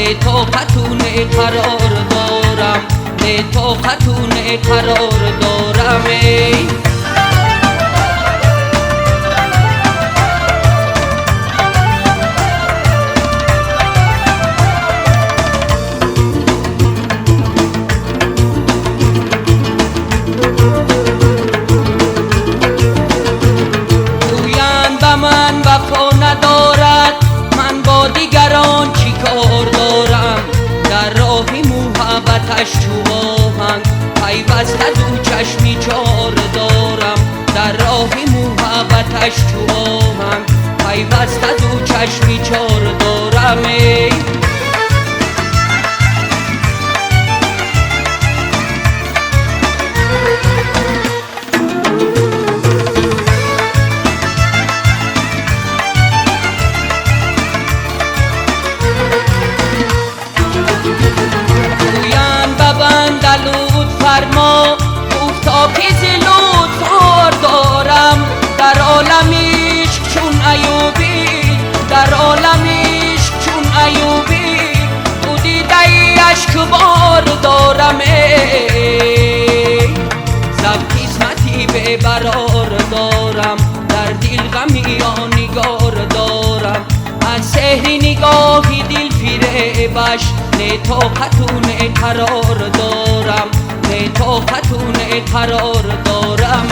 نه تو خاتون قرار دارم، نه تو خاتون قرار دارم. گویند به من وفا ندارد، من با دیگران چی کار دارم؟ در راه محبتش تو آهنگ پیوسته دو چشمی چار دارم، در راه محبتش تو آهنگ پیوسته دو چشمی چار دارم. فرما گفتا که زلود فار دارم، در عالمیش چون ایوبی، در عالمیش چون ایوبی تو دیده اشک بار دارم. زب قسمتی به برار دارم، در دل غمی نگار دارم، از سحر نگاهی دل فریبش نه تو خاتون قرار دارم، نه تو خاتون قرار دارم.